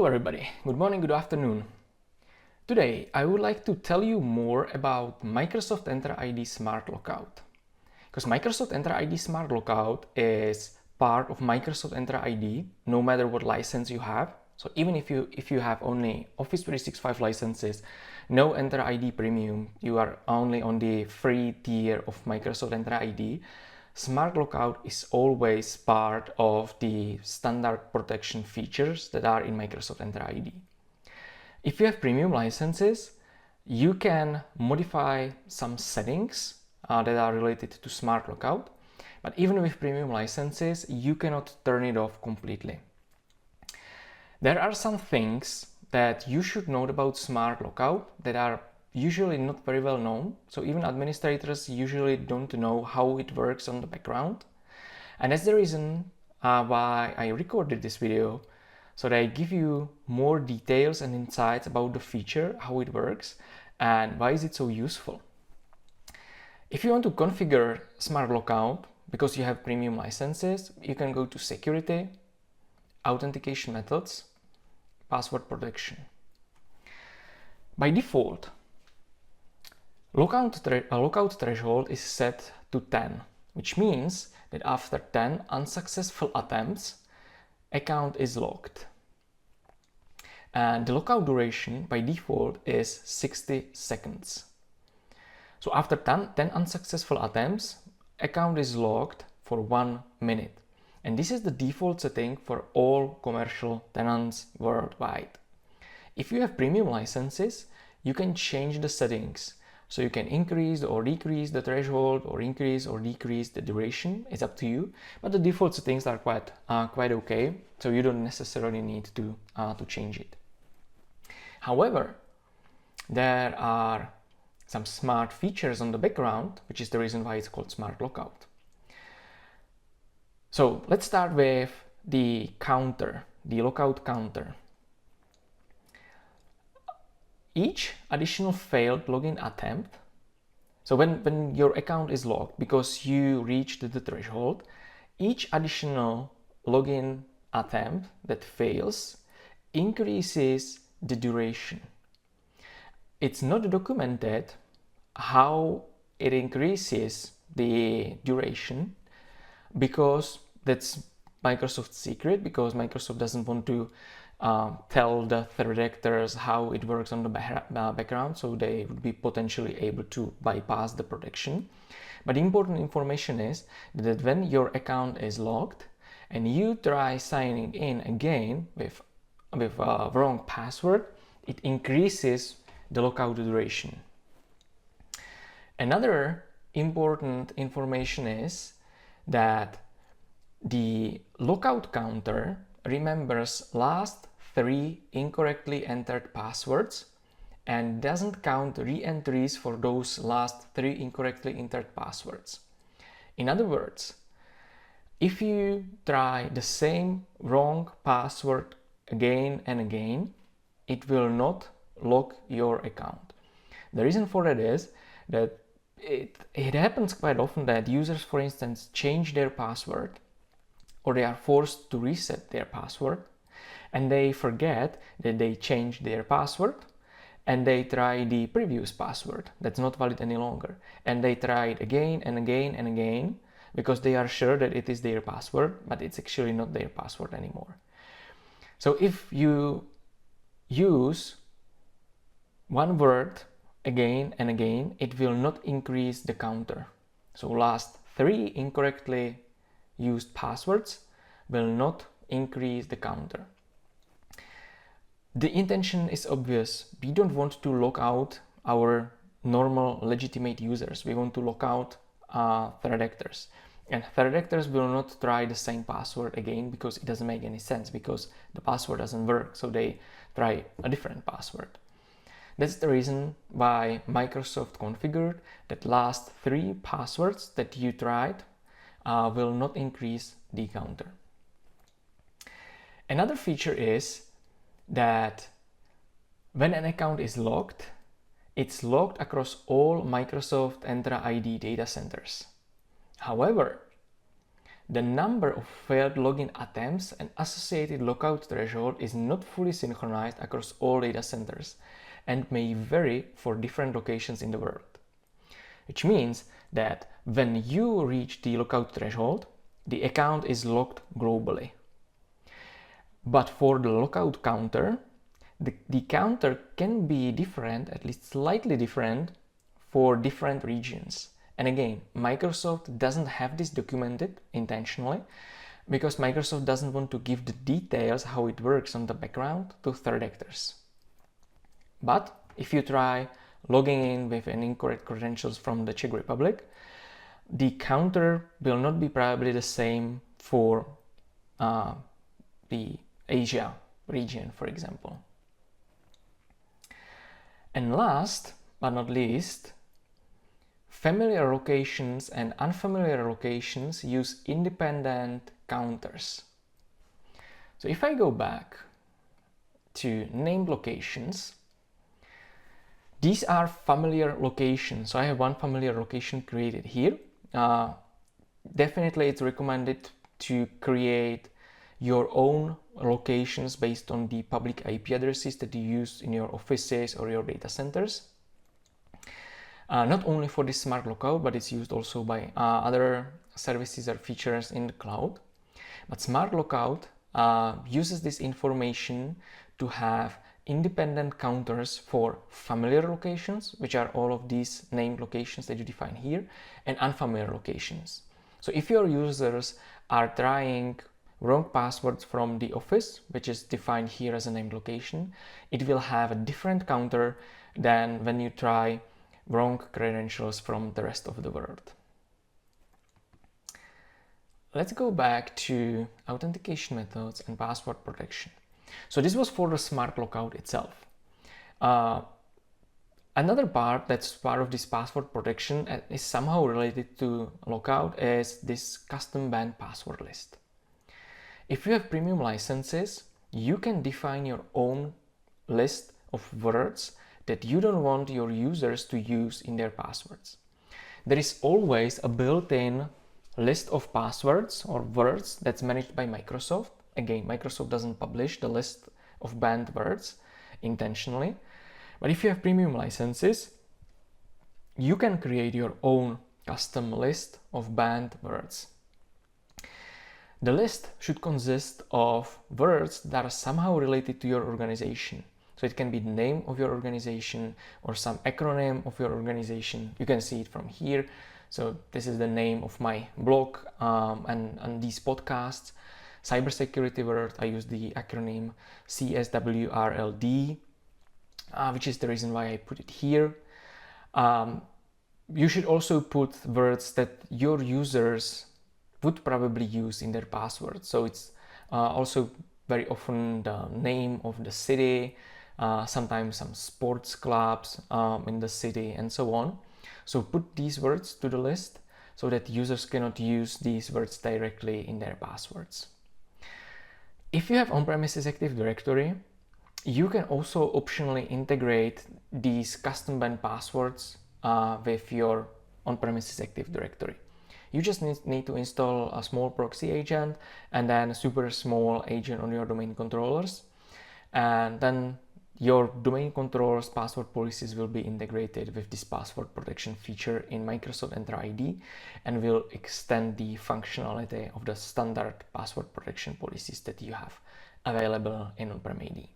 Hello everybody, good morning, good afternoon. Today I would like to tell you more about Microsoft Entra ID Smart Lockout. Because Microsoft Entra ID Smart Lockout is part of Microsoft Entra ID no matter what license you have. So even if you have only Office 365 licenses, no Entra ID Premium, you are only on the free tier of Microsoft Entra ID, Smart Lockout is always part of the standard protection features that are in Microsoft Entra ID. If you have premium licenses, you can modify some settings that are related to Smart Lockout, but even with premium licenses, you cannot turn it off completely. There are some things that you should know about Smart Lockout that are usually not very well known, so even administrators usually don't know how it works on the background. And that's the reason why I recorded this video, so that I give you more details and insights about the feature, how it works, and why is it so useful. If you want to configure Smart Lockout, because you have premium licenses, you can go to Security, Authentication Methods, Password Protection. By default, lockout threshold is set to 10, which means that after 10 unsuccessful attempts, account is locked. And the lockout duration by default is 60 seconds. So after 10 unsuccessful attempts, account is locked for 1 minute. And this is the default setting for all commercial tenants worldwide. If you have premium licenses, you can change the settings. So you can increase or decrease the threshold, or increase or decrease the duration. It's up to you. But the default settings are quite okay, so you don't necessarily need to change it. However, there are some smart features on the background, which is the reason why it's called Smart Lockout. So let's start with the counter, the lockout counter. Each additional failed login attempt, so when your account is locked because you reached the threshold, each additional login attempt that fails increases the duration. It's not documented how it increases the duration, because that's Microsoft's secret, because Microsoft doesn't want to tell the threat actors how it works on the background, so they would be potentially able to bypass the protection. But important information is that when your account is locked and you try signing in again with a wrong password, it increases the lockout duration. Another important information is that the lockout counter remembers last 3 incorrectly entered passwords and doesn't count re-entries for those last 3 incorrectly entered passwords. In other words, if you try the same wrong password again and again, it will not lock your account. The reason for that is that it happens quite often that users, for instance, change their password, or they are forced to reset their password, and they forget that they changed their password, and they try the previous password that's not valid any longer, and they try it again and again and again because they are sure that it is their password, but it's actually not their password anymore. So if you use one word again and again, it will not increase the counter. So last 3 incorrectly used passwords will not increase the counter. The intention is obvious. We don't want to lock out our normal legitimate users. We want to lock out threat actors. And threat actors will not try the same password again, because it doesn't make any sense, because the password doesn't work, so they try a different password. That's the reason why Microsoft configured that last 3 passwords that you tried will not increase the counter. Another feature is that when an account is locked, it's locked across all Microsoft Entra ID data centers. However, the number of failed login attempts and associated lockout threshold is not fully synchronized across all data centers and may vary for different locations in the world. Which means that when you reach the lockout threshold, the account is locked globally. But for the lockout counter, the counter can be different, at least slightly different, for different regions. And again, Microsoft doesn't have this documented intentionally because Microsoft doesn't want to give the details how it works on the background to third actors. But if you try logging in with an incorrect credentials from the Czech Republic, the counter will not be probably the same for the Asia region, for example. And last but not least, familiar locations and unfamiliar locations use independent counters. So if I go back to named locations, these are familiar locations. So I have one familiar location created here. Definitely it's recommended to create your own locations based on the public IP addresses that you use in your offices or your data centers. Not only for this smart lockout, but it's used also by other services or features in the cloud. But smart lockout uses this information to have independent counters for familiar locations, which are all of these named locations that you define here, and unfamiliar locations. So if your users are trying wrong passwords from the office, which is defined here as a named location, it will have a different counter than when you try wrong credentials from the rest of the world. Let's go back to authentication methods and password protection. So this was for the smart lockout itself. Another part that's part of this password protection is somehow related to lockout is this custom banned password list. If you have premium licenses, you can define your own list of words that you don't want your users to use in their passwords. There is always a built-in list of passwords or words that's managed by Microsoft. Again, Microsoft doesn't publish the list of banned words intentionally. But if you have premium licenses, you can create your own custom list of banned words. The list should consist of words that are somehow related to your organization. So it can be the name of your organization or some acronym of your organization. You can see it from here. So this is the name of my blog and these podcasts. Cybersecurity word, I use the acronym CSWRLD, which is the reason why I put it here. You should also put words that your users would probably use in their password. So it's also very often the name of the city, sometimes some sports clubs in the city and so on. So put these words to the list so that users cannot use these words directly in their passwords. If you have on-premises Active Directory, you can also optionally integrate these custom banned passwords with your on-premises Active Directory. You just need to install a small proxy agent and then a super small agent on your domain controllers. And then your domain controllers password policies will be integrated with this password protection feature in Microsoft Entra ID and will extend the functionality of the standard password protection policies that you have available in on-prem AD.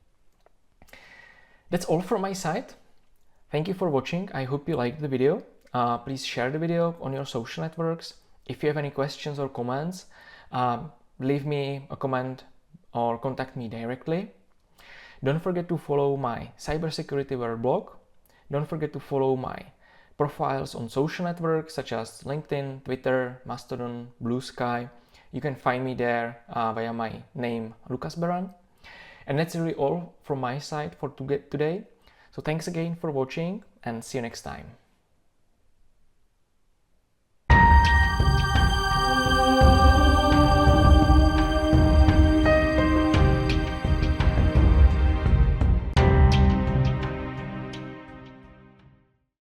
That's all from my side. Thank you for watching. I hope you liked the video. Please share the video on your social networks. If you have any questions or comments, leave me a comment or contact me directly. Don't forget to follow my Cybersecurity World blog. Don't forget to follow my profiles on social networks such as LinkedIn, Twitter, Mastodon, Blue Sky. You can find me there via my name, Lukas Beran. And that's really all from my side for today. So thanks again for watching and see you next time.